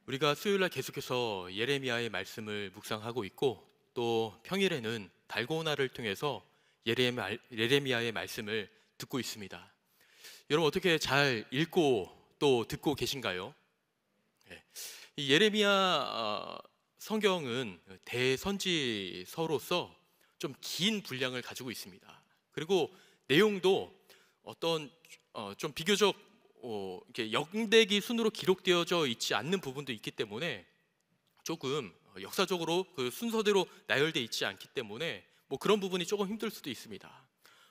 우리가 수요일날 계속해서 예레미야의 말씀을 묵상하고 있고, 또 평일에는 달고나를 통해서 예레미야의 말씀을 듣고 있습니다. 여러분, 어떻게 잘 읽고 또 듣고 계신가요? 네. 이 예레미야 성경은 대선지서로서 좀 긴 분량을 가지고 있습니다. 그리고 내용도 어떤 좀 비교적 이렇게 영대기 순으로 기록되어져 있지 않는 부분도 있기 때문에 조금 역사적으로 그 순서대로 나열되어 있지 않기 때문에 뭐 그런 부분이 조금 힘들 수도 있습니다.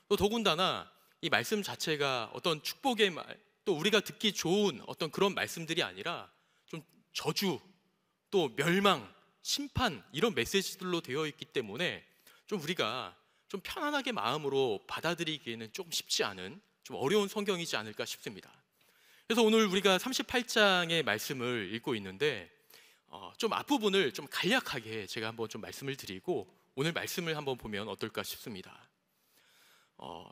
또 더군다나 이 말씀 자체가 어떤 축복의 말, 또 우리가 듣기 좋은 어떤 그런 말씀들이 아니라 좀 저주, 또 멸망, 심판, 이런 메시지들로 되어 있기 때문에 좀 우리가 좀 편안하게 마음으로 받아들이기에는 조금 쉽지 않은, 좀 어려운 성경이지 않을까 싶습니다. 그래서 오늘 우리가 38장의 말씀을 읽고 있는데 좀 앞부분을 좀 간략하게 제가 한번 좀 말씀을 드리고 오늘 말씀을 한번 보면 어떨까 싶습니다.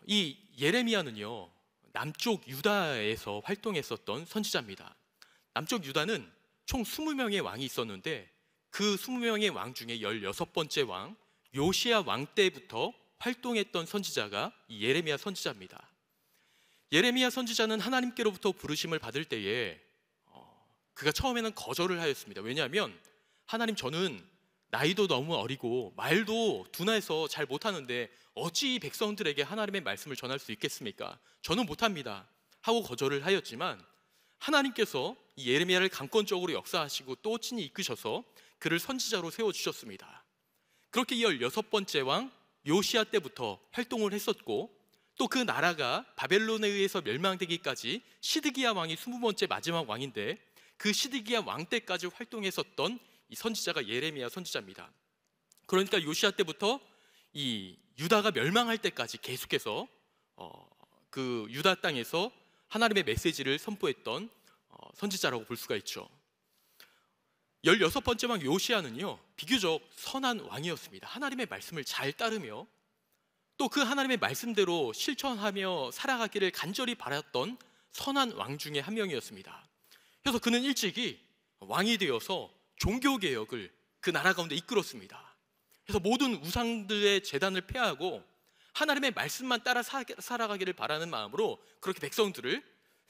이 예레미야는요, 남쪽 유다에서 활동했었던 선지자입니다. 남쪽 유다는 총 20명의 왕이 있었는데 그 20명의 왕 중에 16번째 왕 요시야 왕 때부터 활동했던 선지자가 이 예레미야 선지자입니다. 예레미야 선지자는 하나님께로부터 부르심을 받을 때에 그가 처음에는 거절을 하였습니다. 왜냐하면 하나님, 저는 나이도 너무 어리고 말도 둔해서 잘 못하는데 어찌 이 백성들에게 하나님의 말씀을 전할 수 있겠습니까? 저는 못합니다 하고 거절을 하였지만 하나님께서 이 예레미야를 강권적으로 역사하시고 또 친히 이끄셔서 그를 선지자로 세워주셨습니다. 그렇게 16번째 왕 요시야 때부터 활동을 했었고, 또 그 나라가 바벨론에 의해서 멸망되기까지 시드기야 왕이 20번째 마지막 왕인데 그 시드기야 왕 때까지 활동했었던 이 선지자가 예레미야 선지자입니다. 그러니까 요시야 때부터 이 유다가 멸망할 때까지 계속해서 그 유다 땅에서 하나님의 메시지를 선포했던 선지자라고 볼 수가 있죠. 16번째 왕 요시야는요, 비교적 선한 왕이었습니다. 하나님의 말씀을 잘 따르며 또 그 하나님의 말씀대로 실천하며 살아가기를 간절히 바랐던 선한 왕 중에 한 명이었습니다. 그래서 그는 일찍이 왕이 되어서 종교개혁을 그 나라 가운데 이끌었습니다. 그래서 모든 우상들의 제단을 폐하고 하나님의 말씀만 따라 살아가기를 바라는 마음으로 그렇게 백성들을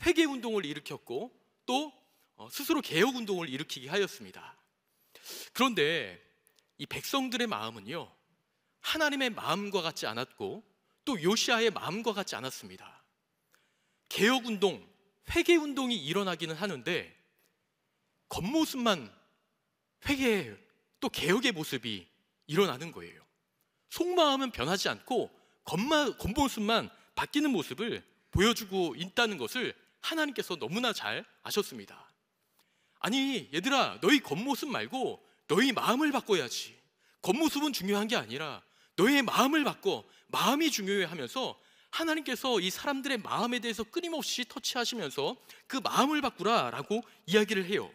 회개운동을 일으켰고 또 스스로 개혁운동을 일으키게 하였습니다. 그런데 이 백성들의 마음은요, 하나님의 마음과 같지 않았고 또 요시야의 마음과 같지 않았습니다. 개혁운동, 회개운동이 일어나기는 하는데 겉모습만 회개 또 개혁의 모습이 일어나는 거예요. 속마음은 변하지 않고 겉모습만 바뀌는 모습을 보여주고 있다는 것을 하나님께서 너무나 잘 아셨습니다. 아니 얘들아, 너희 겉모습 말고 너희 마음을 바꿔야지. 겉모습은 중요한 게 아니라 너희의 마음을 바꿔, 마음이 중요해 하면서 하나님께서 이 사람들의 마음에 대해서 끊임없이 터치하시면서 그 마음을 바꾸라 라고 이야기를 해요.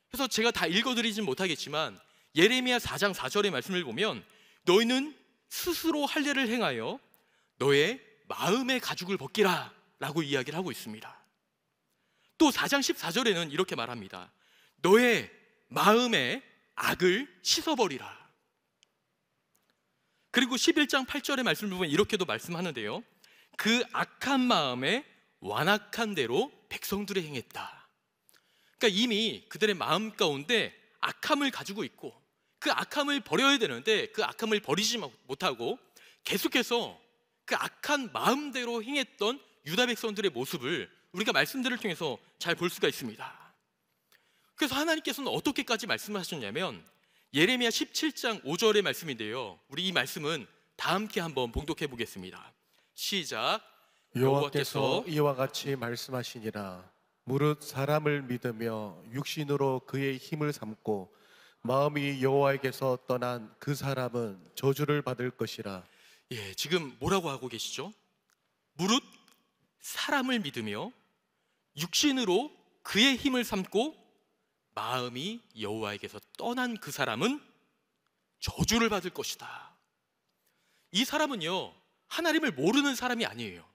그래서 제가 다 읽어드리진 못하겠지만 예레미야 4장 4절의 말씀을 보면 너희는 스스로 할례를 행하여 너의 마음의 가죽을 벗기라 라고 이야기를 하고 있습니다. 또 4장 14절에는 이렇게 말합니다. 너의 마음의 악을 씻어버리라. 그리고 11장 8절의 말씀을 보면 이렇게도 말씀하는데요, 그 악한 마음에 완악한 대로 백성들이 행했다. 그러니까 이미 그들의 마음 가운데 악함을 가지고 있고 그 악함을 버려야 되는데 그 악함을 버리지 못하고 계속해서 그 악한 마음대로 행했던 유다 백성들의 모습을 우리가 말씀들을 통해서 잘 볼 수가 있습니다. 그래서 하나님께서는 어떻게까지 말씀하셨냐면 예레미야 17장 5절의 말씀인데요, 우리 이 말씀은 다 함께 한번 봉독해 보겠습니다. 시작. 여호와께서 이와 같이 말씀하시니라. 무릇 사람을 믿으며 육신으로 그의 힘을 삼고 마음이 여호와에게서 떠난 그 사람은 저주를 받을 것이라. 예, 지금 뭐라고 하고 계시죠? 무릇 사람을 믿으며 육신으로 그의 힘을 삼고 마음이 여호와에게서 떠난 그 사람은 저주를 받을 것이다. 이 사람은요, 하나님을 모르는 사람이 아니에요.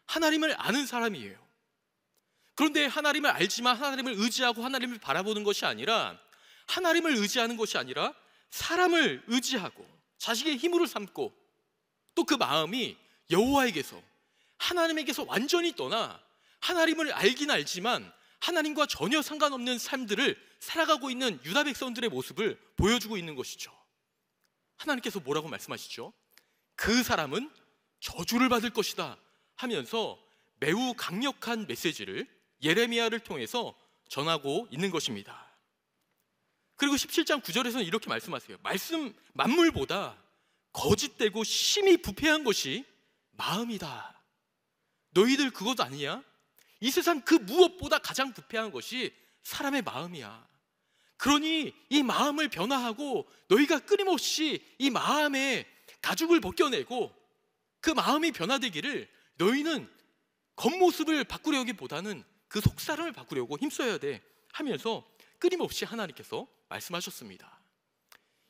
하나님을 아는 사람이에요. 그런데 하나님을 알지만 하나님을 의지하고 하나님을 바라보는 것이 아니라, 하나님을 의지하는 것이 아니라 사람을 의지하고 자식의 힘으로 삼고, 또 그 마음이 여호와에게서, 하나님에게서 완전히 떠나 하나님을 알긴 알지만 하나님과 전혀 상관없는 삶들을 살아가고 있는 유다 백성들의 모습을 보여주고 있는 것이죠. 하나님께서 뭐라고 말씀하시죠? 그 사람은 저주를 받을 것이다 하면서 매우 강력한 메시지를 예레미야를 통해서 전하고 있는 것입니다. 그리고 17장 9절에서는 이렇게 말씀하세요. 만물보다 거짓되고 심히 부패한 것이 마음이다. 너희들 그것 아니냐? 이 세상 그 무엇보다 가장 부패한 것이 사람의 마음이야. 그러니 이 마음을 변화하고 너희가 끊임없이 이 마음의 가죽을 벗겨내고 그 마음이 변화되기를, 너희는 겉모습을 바꾸려기보다는 그 속사람을 바꾸려고 힘써야 돼 하면서 끊임없이 하나님께서 말씀하셨습니다.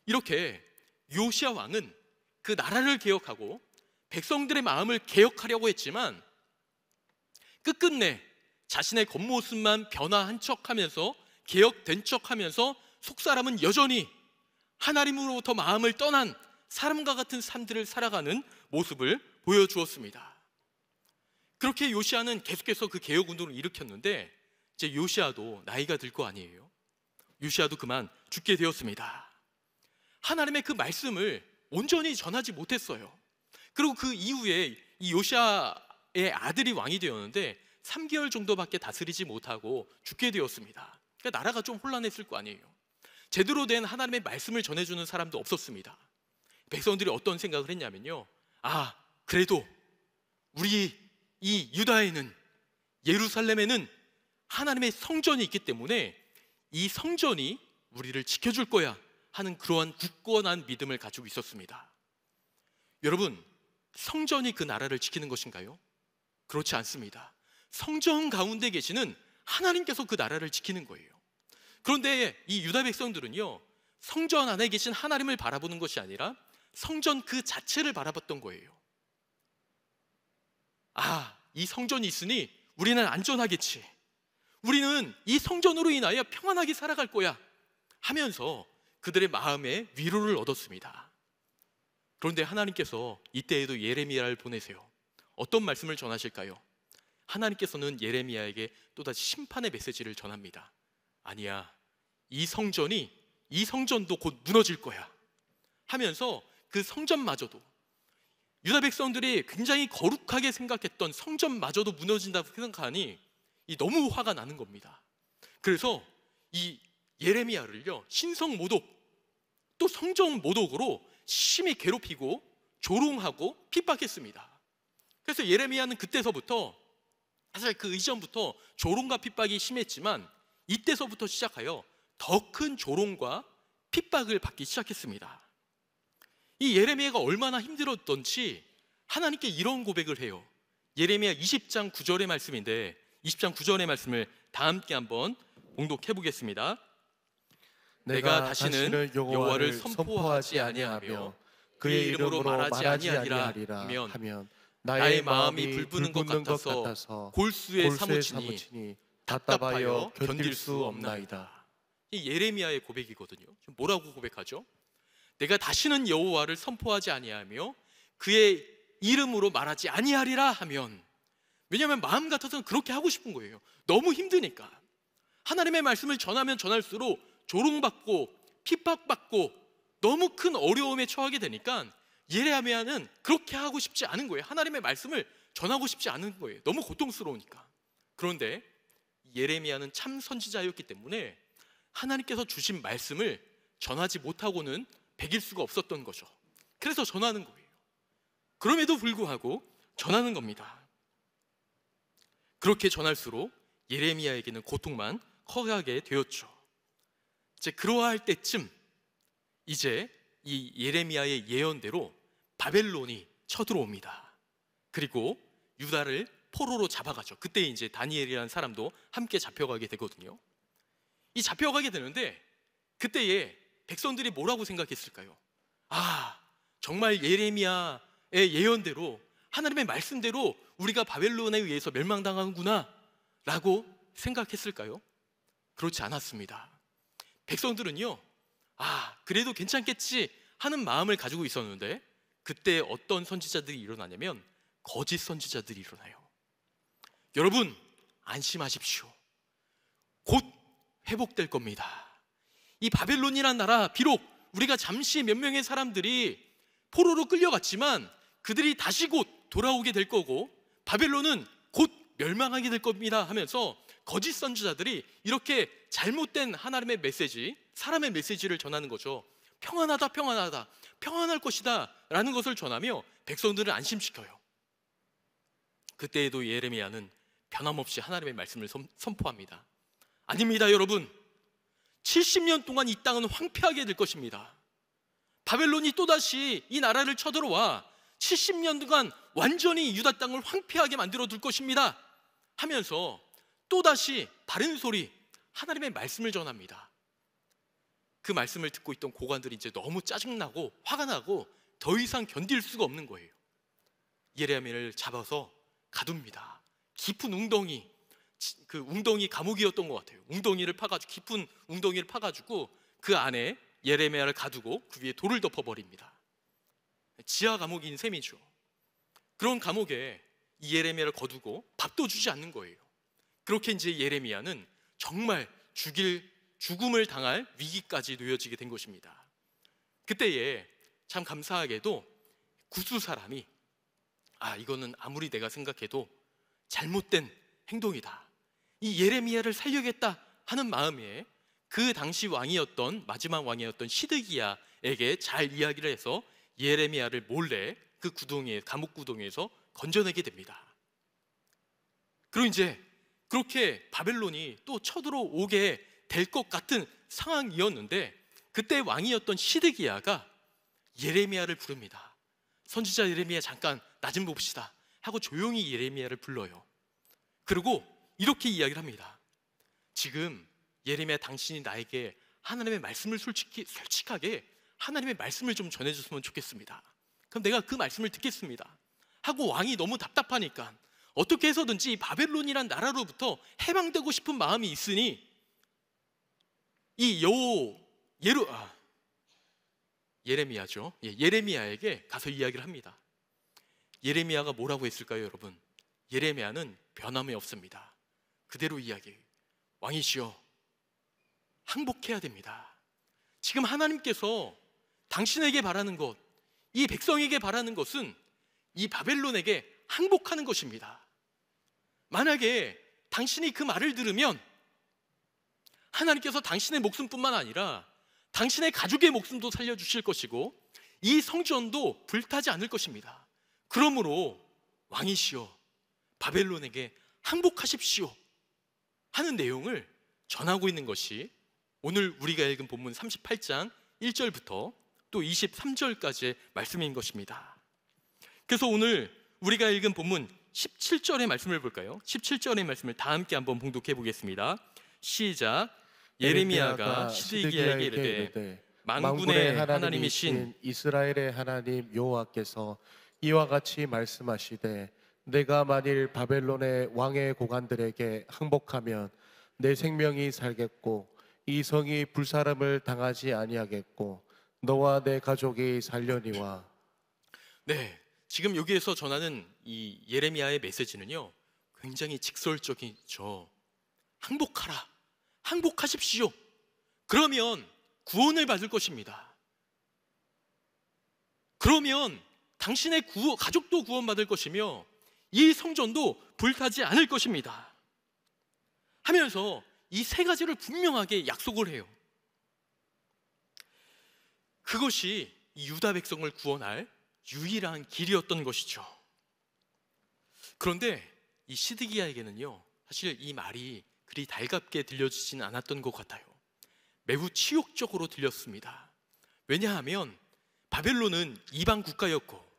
이렇게 요시야 왕은 그 나라를 개혁하고 백성들의 마음을 개혁하려고 했지만 끝끝내 자신의 겉모습만 변화한 척하면서, 개혁된 척하면서 속사람은 여전히 하나님으로부터 마음을 떠난 사람과 같은 삶들을 살아가는 모습을 보여주었습니다. 그렇게 요시야는 계속해서 그 개혁 운동을 일으켰는데, 이제 요시야도 나이가 들 거 아니에요. 요시야도 그만 죽게 되었습니다. 하나님의 그 말씀을 온전히 전하지 못했어요. 그리고 그 이후에 이 요시야의 아들이 왕이 되었는데 3개월 정도밖에 다스리지 못하고 죽게 되었습니다. 그러니까 나라가 좀 혼란했을 거 아니에요. 제대로 된 하나님의 말씀을 전해주는 사람도 없었습니다. 백성들이 어떤 생각을 했냐면요, 그래도 우리 이 유다에는, 예루살렘에는 하나님의 성전이 있기 때문에 이 성전이 우리를 지켜줄 거야 하는 그러한 굳건한 믿음을 가지고 있었습니다. 여러분, 성전이 그 나라를 지키는 것인가요? 그렇지 않습니다. 성전 가운데 계시는 하나님께서 그 나라를 지키는 거예요. 그런데 이 유다 백성들은요, 성전 안에 계신 하나님을 바라보는 것이 아니라 성전 그 자체를 바라봤던 거예요. 이 성전이 있으니 우리는 안전하겠지, 우리는 이 성전으로 인하여 평안하게 살아갈 거야 하면서 그들의 마음에 위로를 얻었습니다. 그런데 하나님께서 이때에도 예레미야를 보내세요. 어떤 말씀을 전하실까요? 하나님께서는 예레미야에게 또다시 심판의 메시지를 전합니다. 아니야, 이 성전도 곧 무너질 거야 하면서 그 성전마저도, 유다 백성들이 굉장히 거룩하게 생각했던 성전마저도 무너진다고 생각하니 너무 화가 나는 겁니다. 그래서 이 예레미야를요, 신성 모독, 또 성전 모독으로 심히 괴롭히고 조롱하고 핍박했습니다. 그래서 예레미야는 그때서부터, 사실 그 이전부터 조롱과 핍박이 심했지만 이때서부터 시작하여 더 큰 조롱과 핍박을 받기 시작했습니다. 이 예레미야가 얼마나 힘들었던지 하나님께 이런 고백을 해요. 예레미야 20장 9절의 말씀인데, 20장 9절의 말씀을 다 함께 한번 봉독해 보겠습니다. 내가 다시는 여호와를 선포하지 아니하며 그의 이름으로 말하지 아니하리라 하면 나의 마음이 불붙는 것 같아서 골수에 사무치니 답답하여 견딜 수 없나이다. 이 예레미야의 고백이거든요. 뭐라고 고백하죠? 내가 다시는 여호와를 선포하지 아니하며 그의 이름으로 말하지 아니하리라 하면, 왜냐하면 마음 같아서는 그렇게 하고 싶은 거예요. 너무 힘드니까. 하나님의 말씀을 전하면 전할수록 조롱받고 핍박받고 너무 큰 어려움에 처하게 되니까 예레미야는 그렇게 하고 싶지 않은 거예요. 하나님의 말씀을 전하고 싶지 않은 거예요. 너무 고통스러우니까. 그런데 예레미야는 참 선지자였기 때문에 하나님께서 주신 말씀을 전하지 못하고는 배길 수가 없었던 거죠. 그래서 전하는 거예요. 그럼에도 불구하고 전하는 겁니다. 그렇게 전할수록 예레미야에게는 고통만 커가게 되었죠. 이제 그러할 때쯤 이제 이 예레미야의 예언대로 바벨론이 쳐들어옵니다. 그리고 유다를 포로로 잡아가죠. 그때 이제 다니엘이라는 사람도 함께 잡혀가게 되거든요. 이 잡혀가게 되는데 그때에 백성들이 뭐라고 생각했을까요? 정말 예레미야의 예언대로, 하나님의 말씀대로 우리가 바벨론에 의해서 멸망당하는구나 라고 생각했을까요? 그렇지 않았습니다. 백성들은요, 그래도 괜찮겠지 하는 마음을 가지고 있었는데, 그때 어떤 선지자들이 일어나냐면 거짓 선지자들이 일어나요. 여러분, 안심하십시오. 곧 회복될 겁니다. 이 바벨론이란 나라, 비록 우리가 잠시 몇 명의 사람들이 포로로 끌려갔지만 그들이 다시 곧 돌아오게 될 거고, 바벨론은 곧 멸망하게 될 겁니다 하면서 거짓 선지자들이 이렇게 잘못된 하나님의 메시지, 사람의 메시지를 전하는 거죠. 평안하다, 평안하다, 평안할 것이다 라는 것을 전하며 백성들을 안심시켜요. 그때에도 예레미야는 변함없이 하나님의 말씀을 선포합니다. 아닙니다, 여러분. 70년 동안 이 땅은 황폐하게 될 것입니다. 바벨론이 또다시 이 나라를 쳐들어와 70년간 완전히 유다 땅을 황폐하게 만들어 둘 것입니다 하면서 또다시 바른 소리, 하나님의 말씀을 전합니다. 그 말씀을 듣고 있던 고관들이 이제 너무 짜증나고 화가 나고 더 이상 견딜 수가 없는 거예요. 예레미야를 잡아서 가둡니다. 깊은 웅덩이, 그 웅덩이 감옥이었던 것 같아요. 웅덩이를 파가지고, 깊은 웅덩이를 파가지고 그 안에 예레미야를 가두고 그 위에 돌을 덮어버립니다. 지하 감옥인 셈이죠. 그런 감옥에 이 예레미야를 거두고 밥도 주지 않는 거예요. 그렇게 이제 예레미야는 정말 죽음을 당할 위기까지 놓여지게 된 것입니다. 그때에 참 감사하게도 구스 사람이 이거는 아무리 내가 생각해도 잘못된 행동이다, 이 예레미야를 살려야겠다 하는 마음에 그 당시 왕이었던, 마지막 왕이었던 시드기야에게 잘 이야기를 해서 예레미야를 몰래 그 감옥 구덩이에서 건져내게 됩니다. 그리고 이제 그렇게 바벨론이 또 쳐들어오게 될 것 같은 상황이었는데, 그때 왕이었던 시드기야가 예레미야를 부릅니다. 선지자 예레미야, 잠깐 나 좀 봅시다 하고 조용히 예레미야를 불러요. 그리고 이렇게 이야기를 합니다. 지금 예레미야, 당신이 나에게 하나님의 말씀을 솔직하게 하나님의 말씀을 좀 전해줬으면 좋겠습니다. 그럼 내가 그 말씀을 듣겠습니다 하고 왕이 너무 답답하니까 어떻게 해서든지 바벨론이란 나라로부터 해방되고 싶은 마음이 있으니 이 예레미야죠. 예레미야에게 가서 이야기를 합니다. 예레미야가 뭐라고 했을까요, 여러분? 예레미야는 변함이 없습니다. 그대로 이야기해요. 왕이시여, 항복해야 됩니다. 지금 하나님께서 당신에게 바라는 것, 이 백성에게 바라는 것은 이 바벨론에게 항복하는 것입니다. 만약에 당신이 그 말을 들으면 하나님께서 당신의 목숨뿐만 아니라 당신의 가족의 목숨도 살려주실 것이고 이 성전도 불타지 않을 것입니다. 그러므로 왕이시여, 바벨론에게 항복하십시오 하는 내용을 전하고 있는 것이 오늘 우리가 읽은 본문 38장 1절부터 또 23절까지의 말씀인 것입니다. 그래서 오늘 우리가 읽은 본문 17절의 말씀을 볼까요? 17절의 말씀을 다 함께 한번 봉독해 보겠습니다. 시작. 예레미야가 시드기야에게 이르되 만군의 하나님이신 이스라엘의 하나님 여호와께서 이와 같이 말씀하시되 내가 만일 바벨론의 왕의 고관들에게 항복하면 내 생명이 살겠고 이 성이 불사름을 당하지 아니하겠고 너와 내 가족이 살려니와. 네, 지금 여기에서 전하는 이 예레미야의 메시지는요 굉장히 직설적이죠. 항복하라, 항복하십시오. 그러면 구원을 받을 것입니다. 그러면 당신의 가족도 구원받을 것이며 이 성전도 불타지 않을 것입니다 하면서 이 세 가지를 분명하게 약속을 해요. 그것이 이 유다 백성을 구원할 유일한 길이었던 것이죠. 그런데 이 시드기야에게는요 사실 이 말이 그리 달갑게 들려지지는 않았던 것 같아요. 매우 치욕적으로 들렸습니다. 왜냐하면 바벨론은 이방 국가였고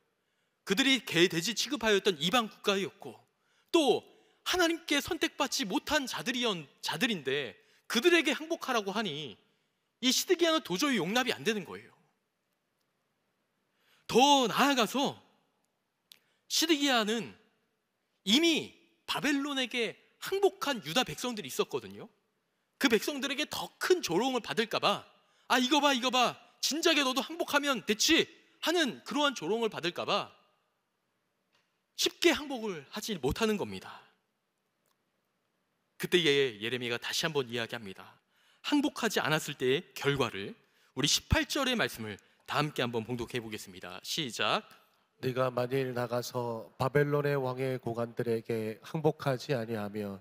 그들이 돼지 취급하였던 이방 국가였고 또 하나님께 선택받지 못한 자들인데 그들에게 항복하라고 하니 이 시드기야는 도저히 용납이 안 되는 거예요. 더 나아가서 시드기야는 이미 바벨론에게 항복한 유다 백성들이 있었거든요. 그 백성들에게 더 큰 조롱을 받을까봐, 아 이거 봐 진작에 너도 항복하면 됐지 하는 그러한 조롱을 받을까봐 쉽게 항복을 하지 못하는 겁니다. 그때에 예레미야가 다시 한번 이야기합니다. 항복하지 않았을 때의 결과를 우리 18절의 말씀을 다 함께 한번 봉독해 보겠습니다. 시작. 네가 만일 나가서 바벨론의 왕의 고관들에게 항복하지 아니하며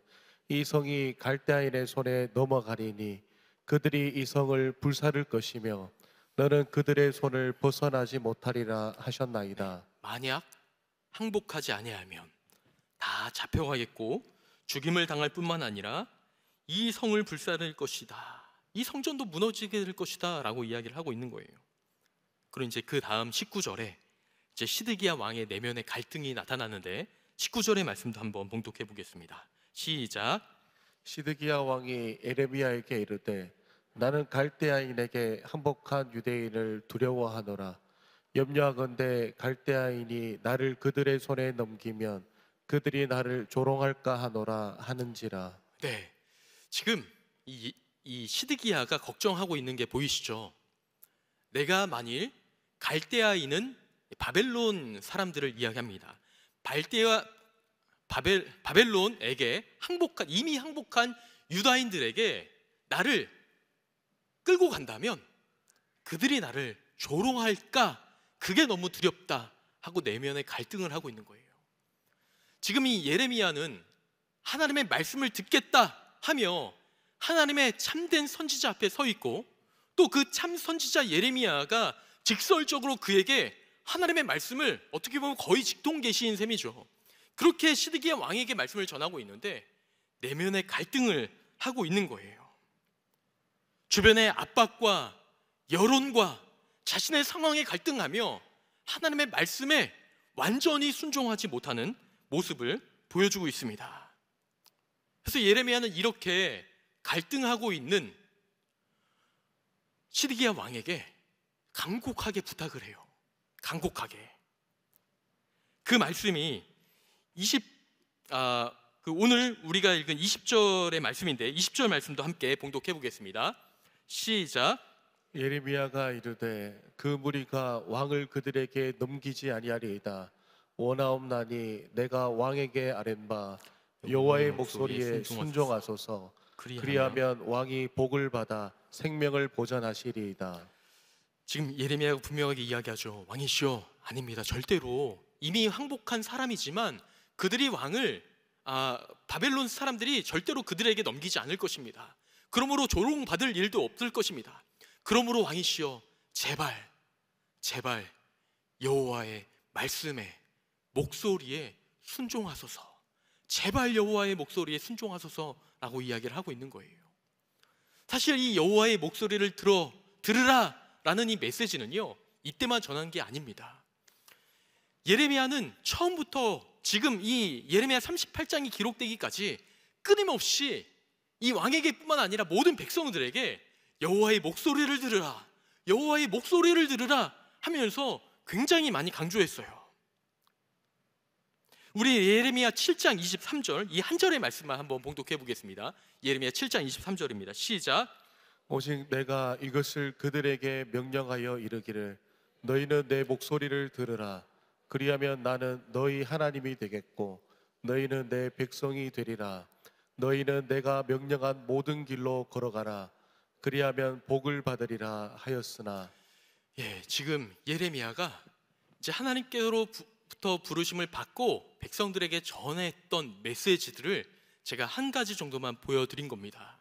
이 성이 갈대아인의 손에 넘어가리니 그들이 이 성을 불사를 것이며 너는 그들의 손을 벗어나지 못하리라 하셨나이다. 만약 항복하지 아니하면 다 잡혀가겠고 죽임을 당할 뿐만 아니라 이 성을 불사를 것이다, 이 성전도 무너지게 될 것이다 라고 이야기를 하고 있는 거예요. 그리고 이제 그 다음 19절에 이제 시드기야 왕의 내면의 갈등이 나타나는데 19절의 말씀도 한번 봉독해 보겠습니다. 시작. 시드기야 왕이 예레미야에게 이르되 나는 갈대아인에게 항복한 유대인을 두려워하노라. 염려하건대 갈대아인이 나를 그들의 손에 넘기면 그들이 나를 조롱할까 하노라 하는지라. 네, 지금 이 시드기야가 걱정하고 있는 게 보이시죠? 내가 만일 갈대아인은 바벨론 사람들을 이야기합니다. 바벨론에게 이미 항복한 유다인들에게 나를 끌고 간다면 그들이 나를 조롱할까? 그게 너무 두렵다 하고 내면의 갈등을 하고 있는 거예요. 지금 이 예레미야는 하나님의 말씀을 듣겠다 하며 하나님의 참된 선지자 앞에 서 있고 또 그 참 선지자 예레미야가 직설적으로 그에게 하나님의 말씀을 어떻게 보면 거의 직통 계시인 셈이죠. 그렇게 시드기야 왕에게 말씀을 전하고 있는데 내면의 갈등을 하고 있는 거예요. 주변의 압박과 여론과 자신의 상황에 갈등하며 하나님의 말씀에 완전히 순종하지 못하는 모습을 보여주고 있습니다. 그래서 예레미야는 이렇게 갈등하고 있는 시드기야 왕에게 간곡하게 부탁을 해요. 간곡하게. 그 말씀이 오늘 우리가 읽은 20절의 말씀인데 20절 말씀도 함께 봉독해 보겠습니다. 시작. 예레미야가 이르되 그 무리가 왕을 그들에게 넘기지 아니하리이다. 원하옵나니 내가 왕에게 아랜바 여호와의 목소리에 순종하소서. 그리하면 왕이 복을 받아 생명을 보전하시리이다. 지금 예레미야가 분명하게 이야기하죠. 왕이시여, 아닙니다. 절대로 이미 항복한 사람이지만 그들이 왕을 바벨론 사람들이 절대로 그들에게 넘기지 않을 것입니다. 그러므로 조롱받을 일도 없을 것입니다. 그러므로 왕이시여, 제발 여호와의 말씀에 목소리에 순종하소서. 제발 여호와의 목소리에 순종하소서라고 이야기를 하고 있는 거예요. 사실 이 여호와의 목소리를 들으라 라는 이 메시지는요, 이때만 전한 게 아닙니다. 예레미야는 처음부터 지금 이 예레미야 38장이 기록되기까지 끊임없이 이 왕에게 뿐만 아니라 모든 백성들에게 여호와의 목소리를 들으라, 여호와의 목소리를 들으라 하면서 굉장히 많이 강조했어요. 우리 예레미야 7장 23절 이 한 절의 말씀만 한번 봉독해 보겠습니다. 예레미야 7장 23절입니다. 시작. 오직 내가 이것을 그들에게 명령하여 이르기를 너희는 내 목소리를 들으라. 그리하면 나는 너희 하나님이 되겠고 너희는 내 백성이 되리라. 너희는 내가 명령한 모든 길로 걸어가라. 그리하면 복을 받으리라 하였으나. 지금 예레미야가 이제 하나님께로부터 부르심을 받고 백성들에게 전했던 메시지들을 제가 한 가지 정도만 보여드린 겁니다.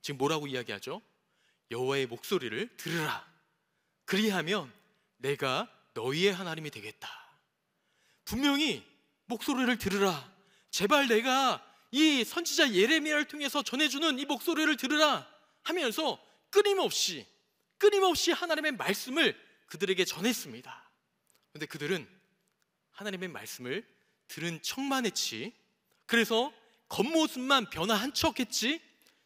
지금 뭐라고 이야기하죠? 여호와의 목소리를 들으라. 그리하면 내가 너희의 하나님이 되겠다. 분명히 목소리를 들으라. 제발 내가 이 선지자 예레미야를 통해서 전해주는 이 목소리를 들으라 하면서 끊임없이 하나님의 말씀을 그들에게 전했습니다. 그런데 그들은 하나님의 말씀을 들은 척만 했지, 그래서 겉모습만 변화한 척 했지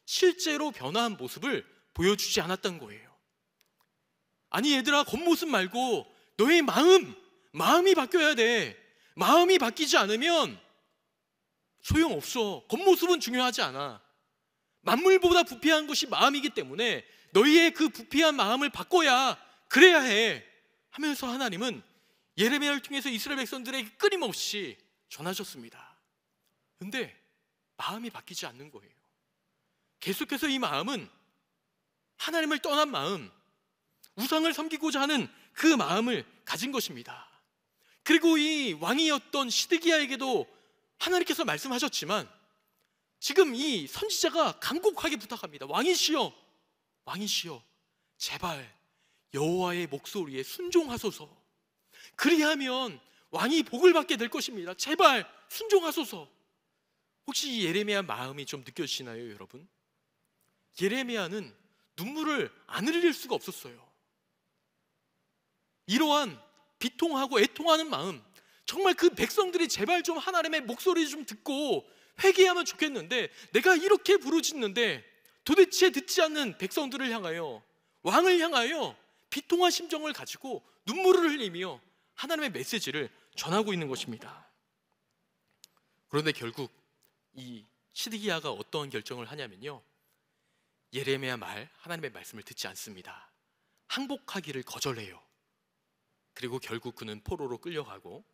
실제로 변화한 모습을 보여주지 않았던 거예요. 아니 얘들아, 겉모습 말고 너의 마음이 바뀌어야 돼. 마음이 바뀌지 않으면 소용없어. 겉모습은 중요하지 않아. 만물보다 부패한 것이 마음이기 때문에 너희의 그 부패한 마음을 바꿔야 그래야 해 하면서 하나님은 예레미야를 통해서 이스라엘 백성들에게 끊임없이 전하셨습니다. 근데 마음이 바뀌지 않는 거예요. 계속해서 이 마음은 하나님을 떠난 마음, 우상을 섬기고자 하는 그 마음을 가진 것입니다. 그리고 이 왕이었던 시드기야에게도 하나님께서 말씀하셨지만 지금 이 선지자가 간곡하게 부탁합니다. 왕이시여, 왕이시여, 제발 여호와의 목소리에 순종하소서. 그리하면 왕이 복을 받게 될 것입니다. 제발 순종하소서. 혹시 이 예레미야 마음이 좀 느껴지시나요, 여러분? 예레미야는 눈물을 안 흘릴 수가 없었어요. 이러한 비통하고 애통하는 마음, 정말 그 백성들이 제발 좀 하나님의 목소리 좀 듣고 회개하면 좋겠는데, 내가 이렇게 부르짖는데 도대체 듣지 않는 백성들을 향하여, 왕을 향하여 비통한 심정을 가지고 눈물을 흘리며 하나님의 메시지를 전하고 있는 것입니다. 그런데 결국 이 시드기야가 어떤 결정을 하냐면요, 예레미야 말, 하나님의 말씀을 듣지 않습니다. 항복하기를 거절해요. 그리고 결국 그는 포로로 끌려가고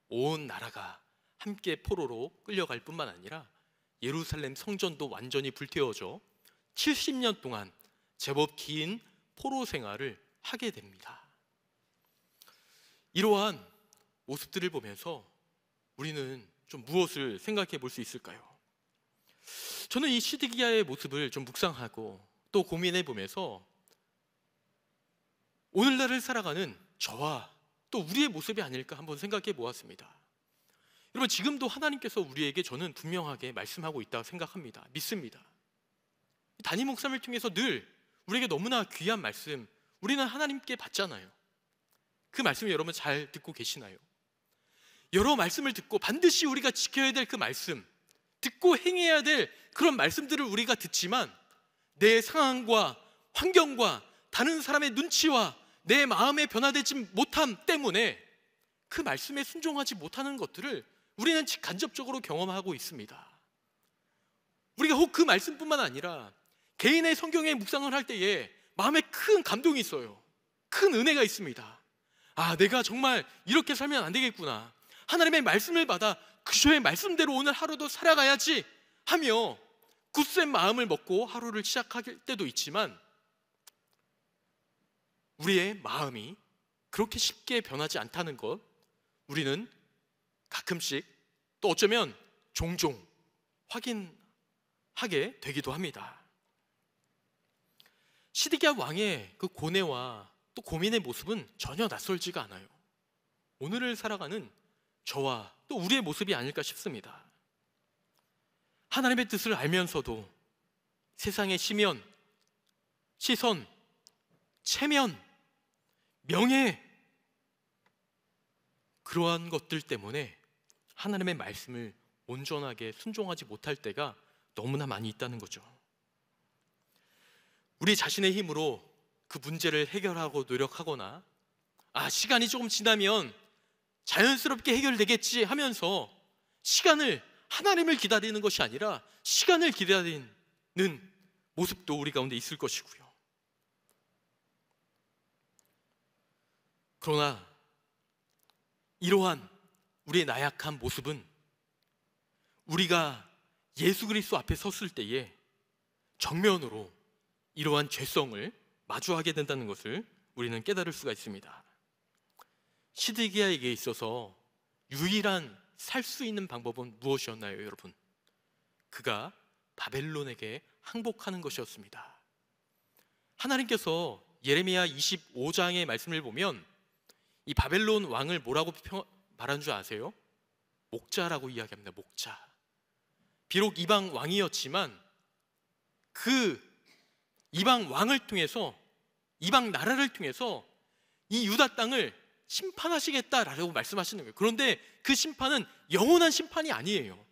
온 나라가 함께 포로로 끌려갈 뿐만 아니라 예루살렘 성전도 완전히 불태워져 70년 동안 제법 긴 포로 생활을 하게 됩니다. 이러한 모습들을 보면서 우리는 좀 무엇을 생각해 볼 수 있을까요? 저는 이 시드기야의 모습을 좀 묵상하고 또 고민해 보면서 오늘날을 살아가는 저와 또 우리의 모습이 아닐까 한번 생각해 보았습니다. 여러분, 지금도 하나님께서 우리에게 저는 분명하게 말씀하고 있다고 생각합니다. 믿습니다. 담임 목사님을 통해서 늘 우리에게 너무나 귀한 말씀, 우리는 하나님께 받잖아요. 그 말씀 여러분 잘 듣고 계시나요? 여러 말씀을 듣고 반드시 우리가 지켜야 될 그 말씀, 듣고 행해야 될 그런 말씀들을 우리가 듣지만 내 상황과 환경과 다른 사람의 눈치와 내 마음에 변화되지 못함 때문에 그 말씀에 순종하지 못하는 것들을 우리는 간접적으로 경험하고 있습니다. 우리가 혹 그 말씀뿐만 아니라 개인의 성경의 묵상을 할 때에 마음에 큰 감동이 있어요. 큰 은혜가 있습니다. 아, 내가 정말 이렇게 살면 안 되겠구나. 하나님의 말씀을 받아 그저의 말씀대로 오늘 하루도 살아가야지 하며 굳센 마음을 먹고 하루를 시작할 때도 있지만 우리의 마음이 그렇게 쉽게 변하지 않다는 것, 우리는 가끔씩 또 어쩌면 종종 확인하게 되기도 합니다. 시드기야 왕의 그 고뇌와 또 고민의 모습은 전혀 낯설지가 않아요. 오늘을 살아가는 저와 또 우리의 모습이 아닐까 싶습니다. 하나님의 뜻을 알면서도 세상의 시면, 시선, 체면, 명예, 그러한 것들 때문에 하나님의 말씀을 온전하게 순종하지 못할 때가 너무나 많이 있다는 거죠. 우리 자신의 힘으로 그 문제를 해결하고 노력하거나 시간이 조금 지나면 자연스럽게 해결되겠지 하면서 하나님을 기다리는 것이 아니라 시간을 기다리는 모습도 우리 가운데 있을 것이고요. 그러나 이러한 우리의 나약한 모습은 우리가 예수 그리스도 앞에 섰을 때에 정면으로 이러한 죄성을 마주하게 된다는 것을 우리는 깨달을 수가 있습니다. 시드기야에게 있어서 유일한 살 수 있는 방법은 무엇이었나요, 여러분? 그가 바벨론에게 항복하는 것이었습니다. 하나님께서 예레미야 25장의 말씀을 보면 이 바벨론 왕을 뭐라고 말한 줄 아세요? 목자라고 이야기합니다. 목자. 비록 이방 왕이었지만 그 이방 왕을 통해서, 이방 나라를 통해서 이 유다 땅을 심판하시겠다라고 말씀하시는 거예요. 그런데 그 심판은 영원한 심판이 아니에요.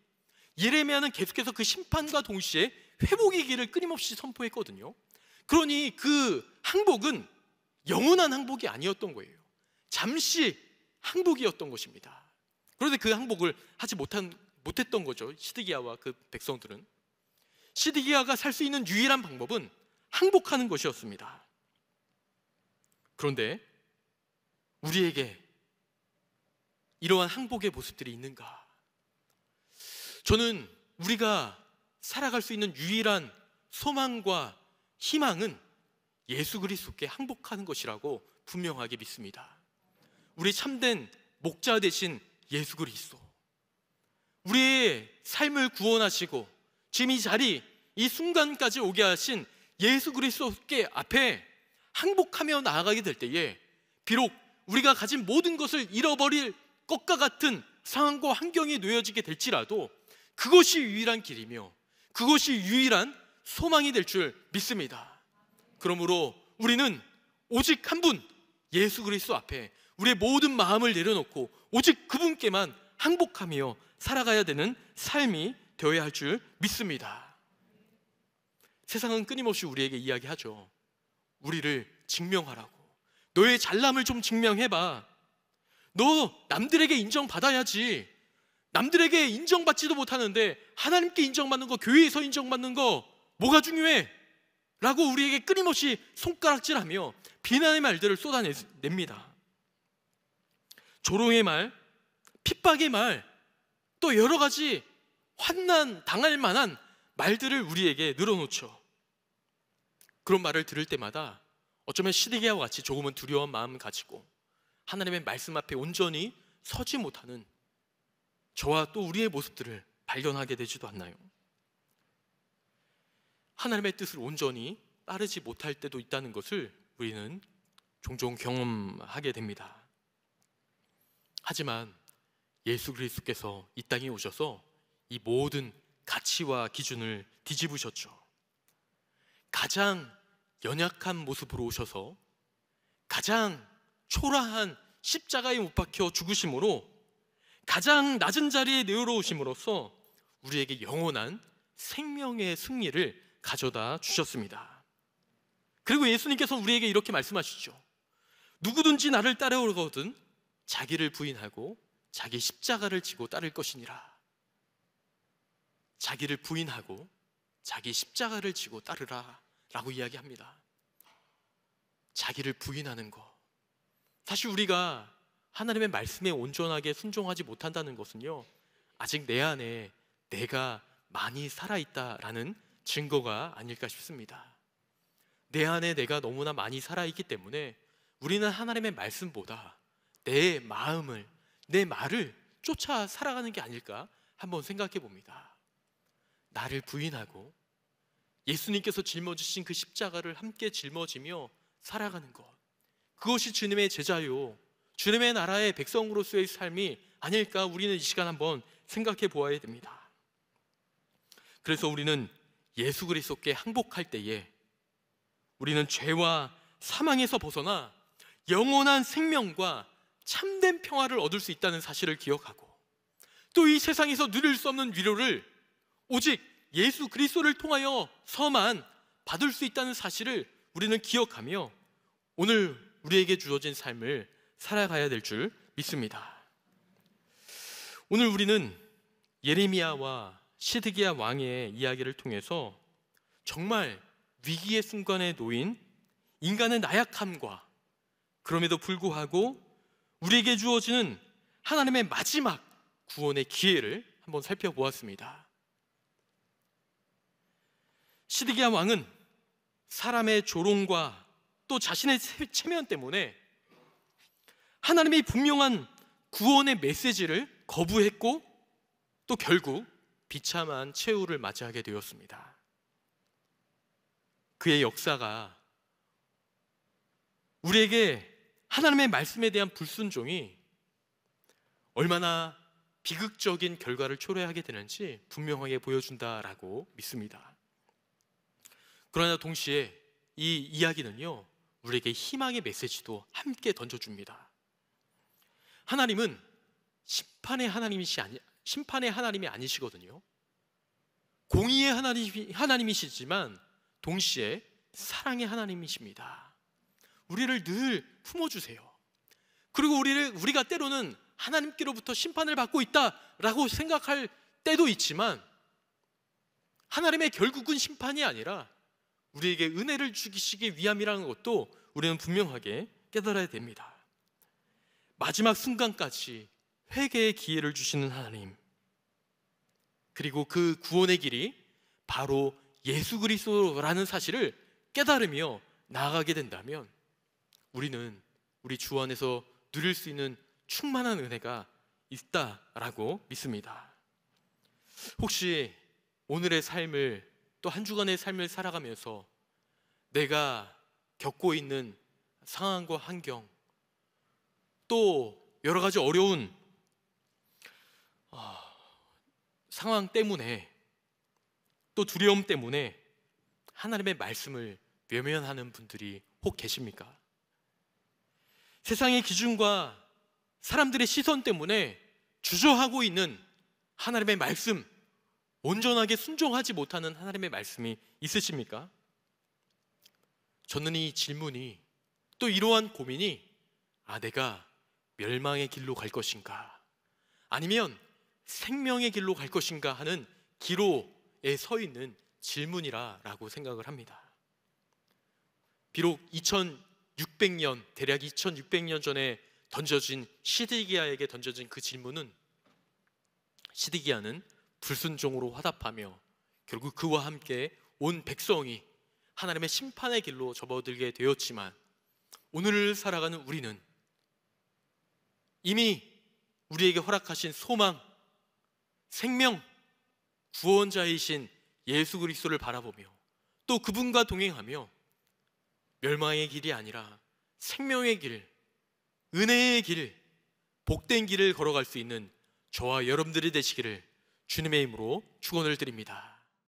예레미야는 계속해서 그 심판과 동시에 회복의 길을 끊임없이 선포했거든요. 그러니 그 항복은 영원한 항복이 아니었던 거예요. 잠시 항복이었던 것입니다. 그런데 그 항복을 하지 못했던 거죠. 시드기야와 그 백성들은. 시드기야가 살 수 있는 유일한 방법은 항복하는 것이었습니다. 그런데 우리에게 이러한 항복의 모습들이 있는가? 저는 우리가 살아갈 수 있는 유일한 소망과 희망은 예수 그리스도께 항복하는 것이라고 분명하게 믿습니다. 우리 참된 목자 되신 예수 그리스도, 우리의 삶을 구원하시고 지금 이 자리, 이 순간까지 오게 하신 예수 그리스도께 앞에 항복하며 나아가게 될 때에 비록 우리가 가진 모든 것을 잃어버릴 것과 같은 상황과 환경에 놓여지게 될지라도 그것이 유일한 길이며 그것이 유일한 소망이 될 줄 믿습니다. 그러므로 우리는 오직 한 분, 예수 그리스도 앞에 우리의 모든 마음을 내려놓고 오직 그분께만 항복하며 살아가야 되는 삶이 되어야 할 줄 믿습니다. 세상은 끊임없이 우리에게 이야기하죠. 우리를 증명하라고. 너의 잘남을 좀 증명해봐. 너 남들에게 인정받아야지. 남들에게 인정받지도 못하는데 하나님께 인정받는 거, 교회에서 인정받는 거 뭐가 중요해? 라고 우리에게 끊임없이 손가락질하며 비난의 말들을 쏟아냅니다. 조롱의 말, 핍박의 말, 또 여러 가지 환난 당할 만한 말들을 우리에게 늘어놓죠. 그런 말을 들을 때마다 어쩌면 시드기야와 같이 조금은 두려운 마음을 가지고 하나님의 말씀 앞에 온전히 서지 못하는 저와 또 우리의 모습들을 발견하게 되지도 않나요? 하나님의 뜻을 온전히 따르지 못할 때도 있다는 것을 우리는 종종 경험하게 됩니다. 하지만 예수 그리스도께서 이 땅에 오셔서 이 모든 가치와 기준을 뒤집으셨죠. 가장 연약한 모습으로 오셔서 가장 초라한 십자가에 못 박혀 죽으심으로 가장 낮은 자리에 내려오심으로써 우리에게 영원한 생명의 승리를 가져다 주셨습니다. 그리고 예수님께서 우리에게 이렇게 말씀하시죠. 누구든지 나를 따라오거든 자기를 부인하고 자기 십자가를 지고 따를 것이니라. 자기를 부인하고 자기 십자가를 지고 따르라 라고 이야기합니다. 자기를 부인하는 것, 사실 우리가 하나님의 말씀에 온전하게 순종하지 못한다는 것은요, 아직 내 안에 내가 많이 살아있다라는 증거가 아닐까 싶습니다. 내 안에 내가 너무나 많이 살아있기 때문에 우리는 하나님의 말씀보다 내 마음을, 내 말을 쫓아 살아가는 게 아닐까 한번 생각해 봅니다. 나를 부인하고 예수님께서 짊어지신 그 십자가를 함께 짊어지며 살아가는 것, 그것이 주님의 제자요, 주님의 나라의 백성으로서의 삶이 아닐까 우리는 이 시간 한번 생각해 보아야 됩니다. 그래서 우리는 예수 그리스도께 항복할 때에 우리는 죄와 사망에서 벗어나 영원한 생명과 참된 평화를 얻을 수 있다는 사실을 기억하고 또 이 세상에서 누릴 수 없는 위로를 오직 예수 그리스도를 통하여서만 받을 수 있다는 사실을 우리는 기억하며 오늘 우리에게 주어진 삶을 살아가야 될 줄 믿습니다. 오늘 우리는 예레미야와 시드기야 왕의 이야기를 통해서 정말 위기의 순간에 놓인 인간의 나약함과 그럼에도 불구하고 우리에게 주어지는 하나님의 마지막 구원의 기회를 한번 살펴보았습니다. 시드기야 왕은 사람의 조롱과 또 자신의 체면 때문에 하나님의 분명한 구원의 메시지를 거부했고 또 결국 비참한 최후를 맞이하게 되었습니다. 그의 역사가 우리에게 하나님의 말씀에 대한 불순종이 얼마나 비극적인 결과를 초래하게 되는지 분명하게 보여준다라고 믿습니다. 그러나 동시에 이 이야기는요, 우리에게 희망의 메시지도 함께 던져줍니다. 하나님은 심판의 하나님이 아니시거든요. 공의의 하나님이시지만 동시에 사랑의 하나님이십니다. 우리를 늘 품어주세요. 그리고 우리가 때로는 하나님께로부터 심판을 받고 있다라고 생각할 때도 있지만 하나님의 결국은 심판이 아니라 우리에게 은혜를 주시기 위함이라는 것도 우리는 분명하게 깨달아야 됩니다. 마지막 순간까지 회개의 기회를 주시는 하나님, 그리고 그 구원의 길이 바로 예수 그리스도라는 사실을 깨달으며 나아가게 된다면 우리는 우리 주 안에서 누릴 수 있는 충만한 은혜가 있다라고 믿습니다. 혹시 오늘의 삶을, 또 한 주간의 삶을 살아가면서 내가 겪고 있는 상황과 환경, 또 여러 가지 어려운 상황 때문에, 또 두려움 때문에 하나님의 말씀을 외면하는 분들이 혹 계십니까? 세상의 기준과 사람들의 시선 때문에 주저하고 있는 하나님의 말씀, 온전하게 순종하지 못하는 하나님의 말씀이 있으십니까? 저는 이 질문이, 또 이러한 고민이 내가 멸망의 길로 갈 것인가 아니면 생명의 길로 갈 것인가 하는 기로에 서 있는 질문이라고 생각을 합니다. 비록 2600년, 대략 2600년 전에 던져진 시드기야에게 던져진 그 질문은, 시드기야는 불순종으로 화답하며 결국 그와 함께 온 백성이 하나님의 심판의 길로 접어들게 되었지만, 오늘을 살아가는 우리는 이미 우리에게 허락하신 소망, 생명, 구원자이신 예수 그리스도를 바라보며 또 그분과 동행하며 멸망의 길이 아니라 생명의 길, 은혜의 길, 복된 길을 걸어갈 수 있는 저와 여러분들이 되시기를 주님의 이름으로 축원을 드립니다.